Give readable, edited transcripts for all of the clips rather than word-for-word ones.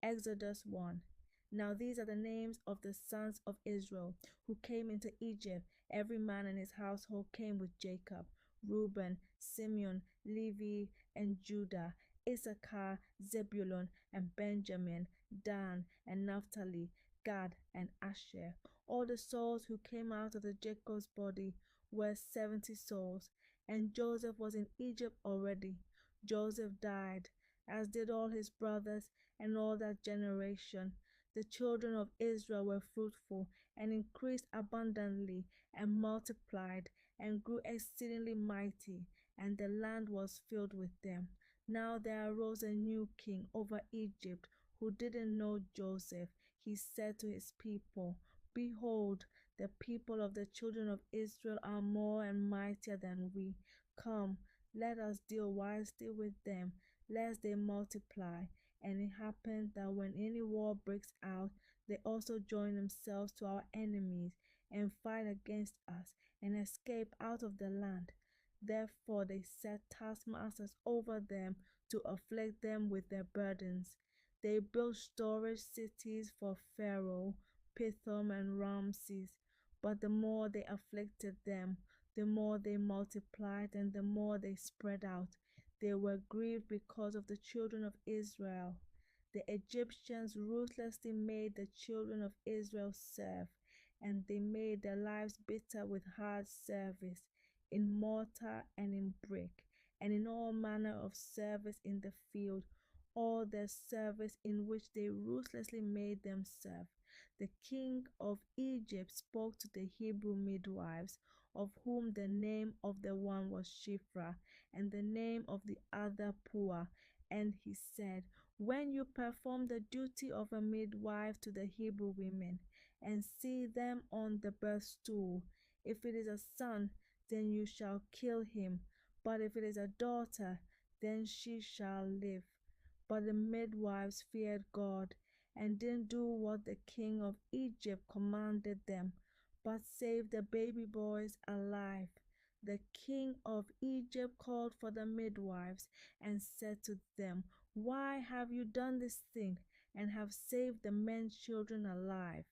Exodus 1. Now these are the names of the sons of Israel who came into Egypt. Every man in his household came with Jacob: Reuben, Simeon, Levi, and Judah, Issachar, Zebulun, and Benjamin, Dan, and Naphtali, Gad, and Asher. All the souls who came out of the Jacob's body were 70 souls, and Joseph was in Egypt already. Joseph died, as did all his brothers and all that generation. The children of Israel were fruitful and increased abundantly and multiplied and grew exceedingly mighty, and the land was filled with them. Now there arose a new king over Egypt who didn't know Joseph. He said to his people, "Behold, the people of the children of Israel are more and mightier than we. Come, let us deal wisely with them, lest they multiply." And it happened that when any war breaks out, they also join themselves to our enemies and fight against us and escape out of the land. Therefore they set taskmasters over them to afflict them with their burdens. They built storage cities for Pharaoh, Pithom, and Ramses. But the more they afflicted them, the more they multiplied and the more they spread out. They were grieved because of the children of Israel. The Egyptians ruthlessly made the children of Israel serve, and they made their lives bitter with hard service, in mortar and in brick, and in all manner of service in the field, all their service in which they ruthlessly made them serve. The king of Egypt spoke to the Hebrew midwives, of whom the name of the one was Shiphrah, and the name of the other Puah. And he said, "When you perform the duty of a midwife to the Hebrew women, and see them on the birth stool, if it is a son, then you shall kill him, but if it is a daughter, then she shall live." But the midwives feared God and didn't do what the king of Egypt commanded them, but saved the baby boys alive. The king of Egypt called for the midwives and said to them, "Why have you done this thing and have saved the men children alive?"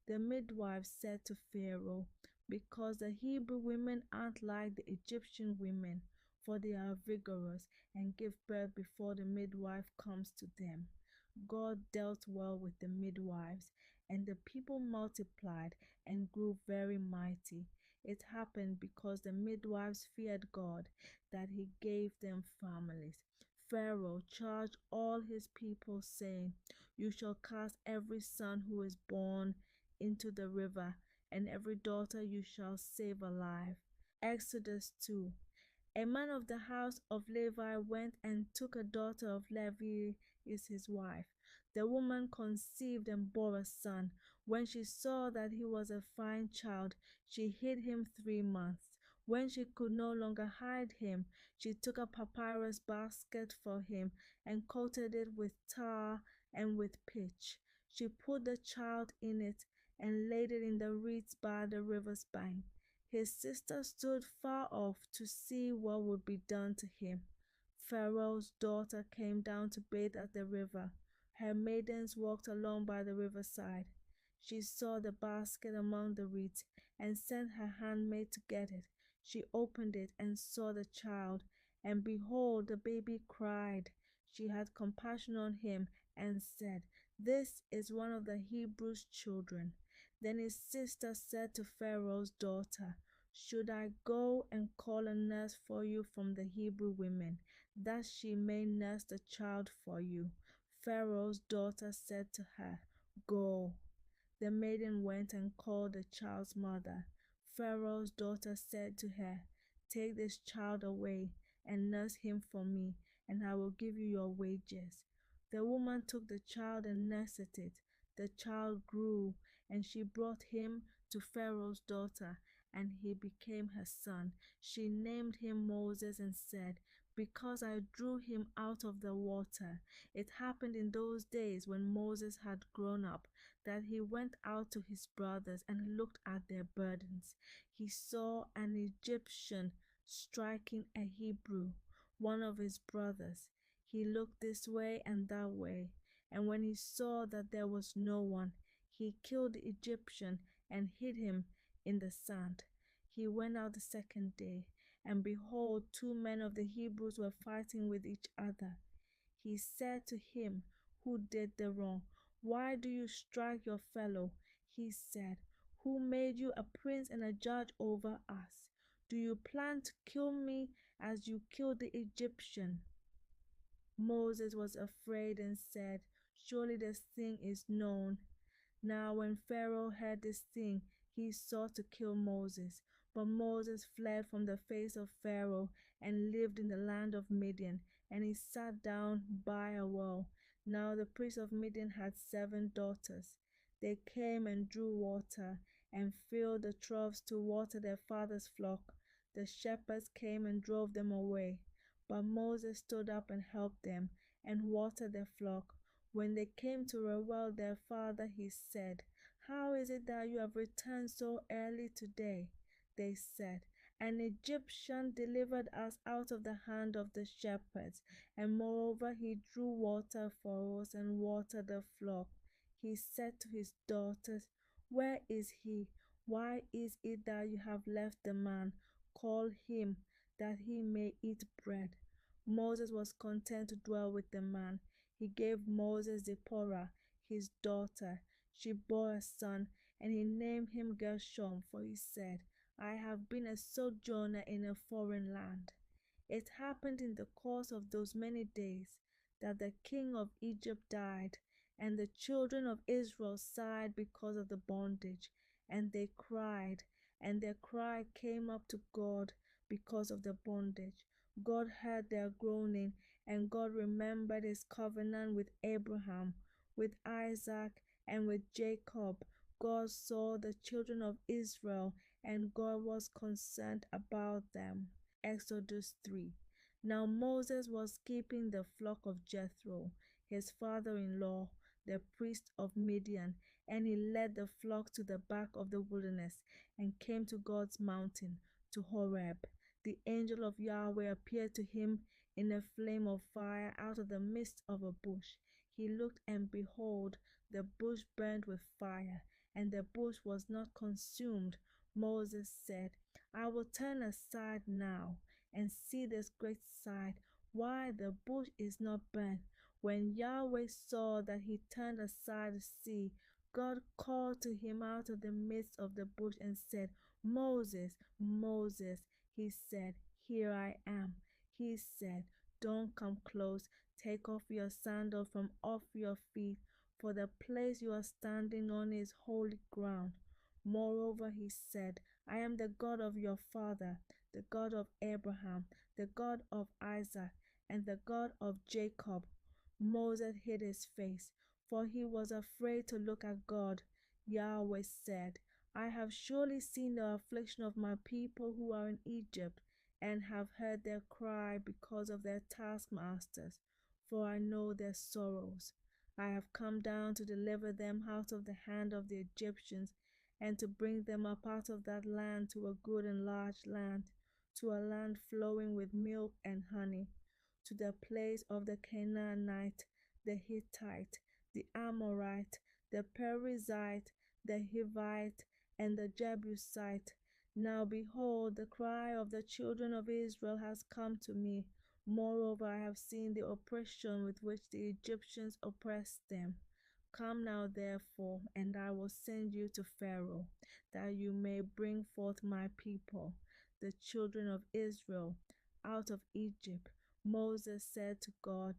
The midwives said to Pharaoh, "Because the Hebrew women aren't like the Egyptian women, for they are vigorous and give birth before the midwife comes to them." God dealt well with the midwives, and the people multiplied and grew very mighty. It happened because the midwives feared God that he gave them families. Pharaoh charged all his people, saying, "You shall cast every son who is born into the river, and every daughter you shall save alive." Exodus 2. A man of the house of Levi went and took a daughter of Levi as his wife. The woman conceived and bore a son. When she saw that he was a fine child, she hid him 3 months. When she could no longer hide him, she took a papyrus basket for him and coated it with tar and with pitch. She put the child in it and laid it in the reeds by the river's bank. His sister stood far off to see what would be done to him. Pharaoh's daughter came down to bathe at the river. Her maidens walked along by the riverside. She saw the basket among the reeds and sent her handmaid to get it. She opened it and saw the child, and behold, the baby cried. She had compassion on him and said, "This is one of the Hebrews' children." Then his sister said to Pharaoh's daughter, "Should I go and call a nurse for you from the Hebrew women, that she may nurse the child for you?" Pharaoh's daughter said to her, "Go." The maiden went and called the child's mother. Pharaoh's daughter said to her, "Take this child away and nurse him for me, and I will give you your wages." The woman took the child and nursed it. The child grew, and she brought him to Pharaoh's daughter, and he became her son. She named him Moses and said, "Because I drew him out of the water." It happened in those days when Moses had grown up, that he went out to his brothers and looked at their burdens. He saw an Egyptian striking a Hebrew, one of his brothers. He looked this way and that way, And when he saw that there was no one, he killed the Egyptian and hid him in the sand. He went out the second day, and behold, 2 men of the Hebrews were fighting with each other. He said to him who did the wrong, "Why do you strike your fellow?" He said, "Who made you a prince and a judge over us? Do you plan to kill me as you killed the Egyptian?" Moses was afraid and said, "Surely this thing is known." Now when Pharaoh heard this thing, he sought to kill Moses. But Moses fled from the face of Pharaoh and lived in the land of Midian, and he sat down by a well. Now the priest of Midian had 7 daughters. They came and drew water and filled the troughs to water their father's flock. The shepherds came and drove them away. But Moses stood up and helped them and watered their flock. When they came to Reuel their father, he said, "How is it that you have returned so early today?" They said, "An Egyptian delivered us out of the hand of the shepherds, and moreover he drew water for us and watered the flock." He said to his daughters, "Where is he? Why is it that you have left the man? Call him, that he may eat bread." Moses was content to dwell with the man. He gave Moses Zipporah, his daughter. She bore a son, and he named him Gershom, for he said, "I have been a sojourner in a foreign land." It happened in the course of those many days that the king of Egypt died, and the children of Israel sighed because of the bondage, and they cried, and their cry came up to God because of the bondage. God heard their groaning, and God remembered his covenant with Abraham, with Isaac, and with Jacob. God saw the children of Israel, and God was concerned about them. Exodus 3. Now Moses was keeping the flock of Jethro, his father-in-law, the priest of Midian, and he led the flock to the back of the wilderness and came to God's mountain, to Horeb. The angel of Yahweh appeared to him in a flame of fire out of the midst of a bush. He looked, and behold, the bush burned with fire, and the bush was not consumed. Moses said, "I will turn aside now and see this great sight, why the bush is not burned." When Yahweh saw that he turned aside to see, God called to him out of the midst of the bush and said, "Moses, Moses." He said, "Here I am." He said, "Don't come close. Take off your sandal from off your feet, for the place you are standing on is holy ground." Moreover, he said, "I am the God of your father, the God of Abraham, the God of Isaac, and the God of Jacob." Moses hid his face, for he was afraid to look at God. Yahweh said, "I have surely seen the affliction of my people who are in Egypt, and have heard their cry because of their taskmasters, for I know their sorrows. I have come down to deliver them out of the hand of the Egyptians, and to bring them up out of that land to a good and large land, to a land flowing with milk and honey, to the place of the Canaanite, the Hittite, the Amorite, the Perizzite, the Hivite, and the Jebusite. Now behold, the cry of the children of Israel has come to me. Moreover, I have seen the oppression with which the Egyptians oppressed them. Come now, therefore, and I will send you to Pharaoh, that you may bring forth my people, the children of Israel, out of Egypt." Moses said to God,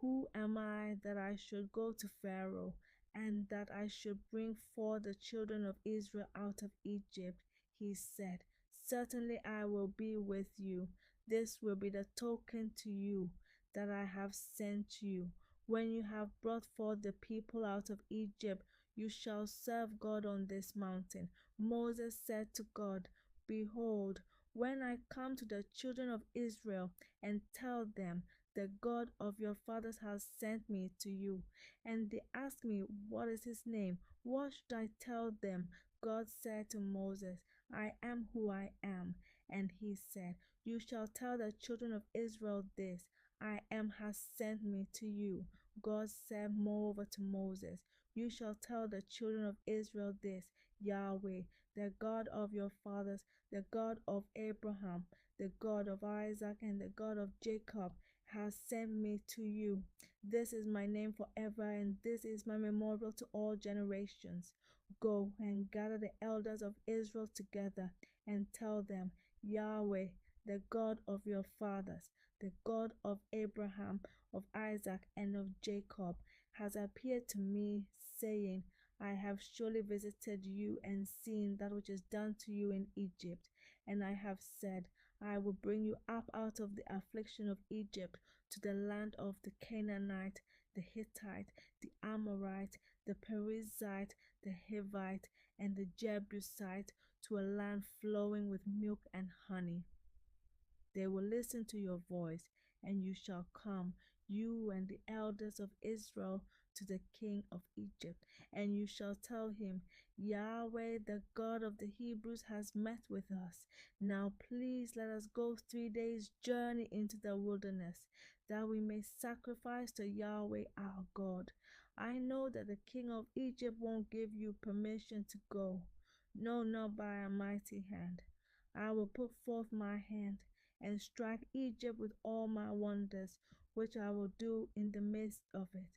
"Who am I that I should go to Pharaoh, and that I should bring forth the children of Israel out of Egypt?" He said, "Certainly I will be with you. This will be the token to you that I have sent you. When you have brought forth the people out of Egypt, you shall serve God on this mountain." Moses said to God, "Behold, when I come to the children of Israel and tell them, 'The God of your fathers has sent me to you,' and they ask me, 'What is his name?' what should I tell them?" God said to Moses, "I am who I am." And he said, "You shall tell the children of Israel this, 'I am has sent me to you.'" God said moreover to Moses, "You shall tell the children of Israel this: Yahweh, the God of your fathers, the God of Abraham, the God of Isaac, and the God of Jacob, has sent me to you. This is my name forever, and this is my memorial to all generations. Go and gather the elders of Israel together and tell them, Yahweh, the God of your fathers, the God of Abraham, of Isaac, and of Jacob, has appeared to me, saying, I have surely visited you and seen that which is done to you in Egypt. And I have said, I will bring you up out of the affliction of Egypt to the land of the Canaanite, the Hittite, the Amorite, the Perizzite, the Hivite, and the Jebusite, to a land flowing with milk and honey. They will listen to your voice, and you shall come, you and the elders of Israel, to the king of Egypt, and you shall tell him, Yahweh, the God of the Hebrews, has met with us. Now please let us go 3 days' journey into the wilderness, that we may sacrifice to Yahweh our God. I know that the king of Egypt won't give you permission to go. No, not by a mighty hand. I will put forth my hand and strike Egypt with all my wonders, which I will do in the midst of it.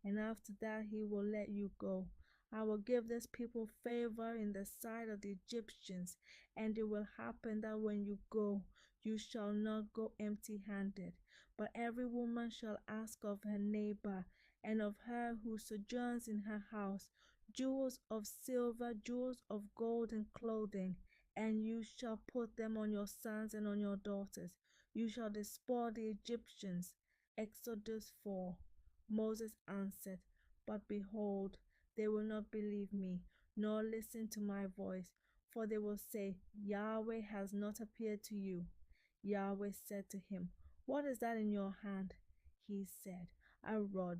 And after that he will let you go. I will give this people favor in the sight of the Egyptians, and it will happen that when you go, you shall not go empty-handed, but every woman shall ask of her neighbor and of her who sojourns in her house jewels of silver, jewels of gold, and clothing, and you shall put them on your sons and on your daughters. You shall despoil the Egyptians. Exodus 4. Moses answered, But behold, they will not believe me, nor listen to my voice, for they will say, Yahweh has not appeared to you. Yahweh said to him, What is that in your hand? He said, A rod.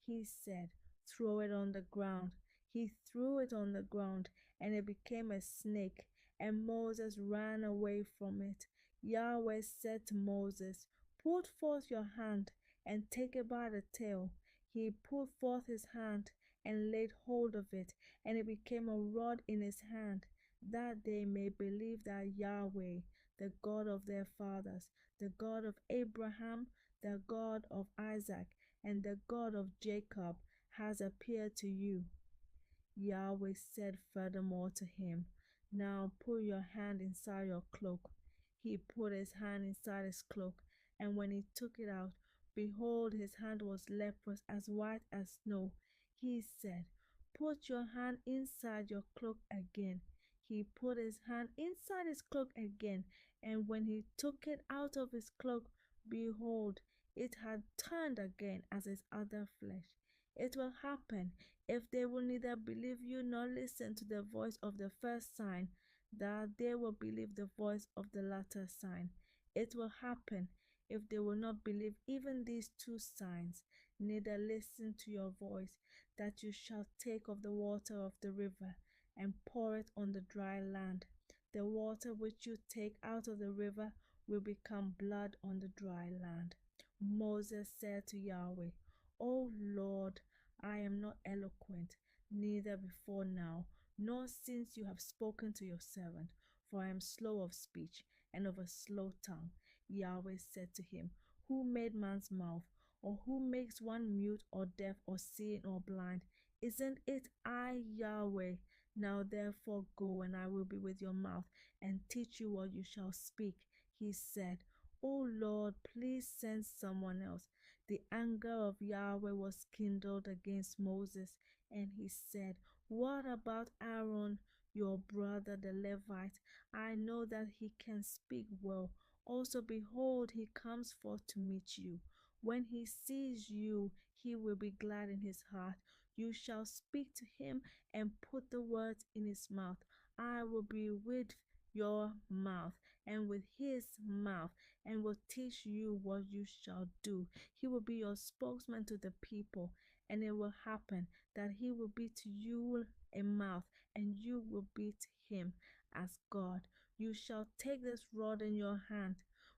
He said, Throw it on the ground. He threw it on the ground, and it became a snake, and Moses ran away from it. Yahweh said to Moses, Put forth your hand and take it by the tail. He put forth his hand and laid hold of it, and it became a rod in his hand, that they may believe that Yahweh, the God of their fathers, the God of Abraham, the God of Isaac, and the God of Jacob, has appeared to you. Yahweh said furthermore to him, Now put your hand inside your cloak. He put his hand inside his cloak, and when he took it out, behold, his hand was leprous, as white as snow. He said, Put your hand inside your cloak again. He put his hand inside his cloak again, and when he took it out of his cloak, behold, it had turned again as his other flesh. It will happen, if they will neither believe you nor listen to the voice of the first sign, that they will believe the voice of the latter sign. It will happen, if they will not believe even these 2 signs, neither listen to your voice, that you shall take of the water of the river and pour it on the dry land. The water which you take out of the river will become blood on the dry land. Moses said to Yahweh, O Lord, I am not eloquent, neither before now, nor since you have spoken to your servant, for I am slow of speech and of a slow tongue. Yahweh said to him, Who made man's mouth? Or who makes one mute or deaf or seeing or blind? Isn't it I, Yahweh? Now therefore go, and I will be with your mouth and teach you what you shall speak. He said, O Lord, please send someone else. The anger of Yahweh was kindled against Moses, and he said, What about Aaron, your brother the Levite? I know that he can speak well. Also, behold, he comes forth to meet you. When he sees you, he will be glad in his heart. You shall speak to him and put the words in his mouth. I will be with your mouth and with his mouth, and will teach you what you shall do. He will be your spokesman to the people, and it will happen that he will be to you a mouth, and you will be to him as God. You shall take this rod in your hand,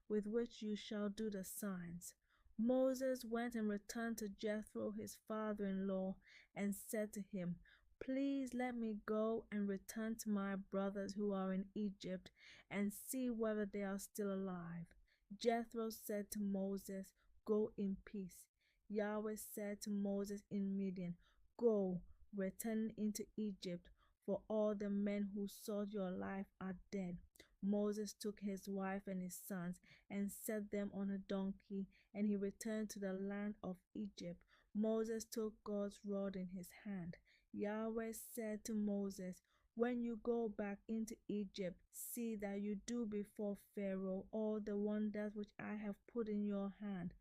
with which you shall do the signs. Moses went and returned to Jethro, his father in law, and said to him, "Please let me go and return to my brothers who are in Egypt and see whether they are still alive." Jethro said to Moses, "Go in peace." Yahweh said to Moses in Midian, "Go, return into Egypt, for all the men who sought your life are dead." Moses took his wife and his sons and set them on a donkey, and he returned to the land of Egypt. Moses took God's rod in his hand. Yahweh said to Moses, "When you go back into Egypt, see that you do before Pharaoh all the wonders which I have put in your hand.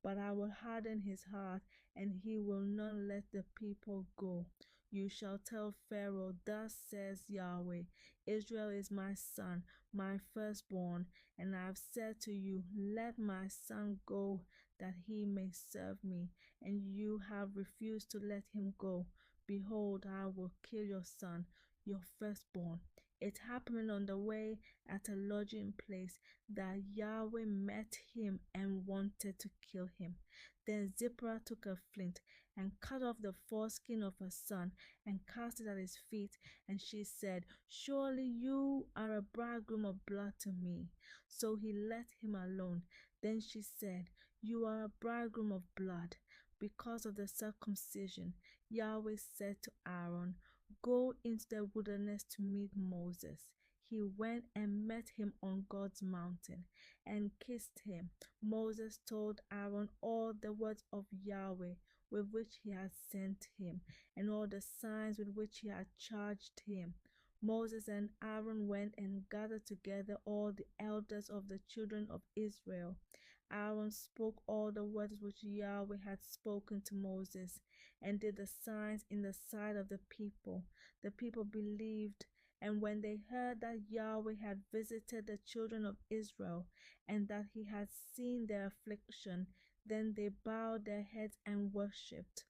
But I will harden his heart, and he will not let the people go. You shall tell Pharaoh, 'Thus says Yahweh, Israel is my son, my firstborn, and I have said to you, let my son go, that he may serve me. And you have refused to let him go. Behold, I will kill your son, your firstborn.'" It happened on the way at a lodging place that Yahweh met him and wanted to kill him. Then Zipporah took a flint and cut off the foreskin of her son and cast it at his feet. And she said, "Surely you are a bridegroom of blood to me." So he let him alone. Then she said, "You are a bridegroom of blood because of the circumcision." Yahweh said to Aaron, "Go into the wilderness to meet Moses." He went and met him on God's mountain and kissed him. Moses told Aaron all the words of Yahweh with which he had sent him, and all the signs with which he had charged him. Moses and Aaron went and gathered together all the elders of the children of Israel. Aaron spoke all the words which Yahweh had spoken to Moses, and did the signs in the sight of the people. The people believed, and when they heard that Yahweh had visited the children of Israel, and that he had seen their affliction, then they bowed their heads and worshipped.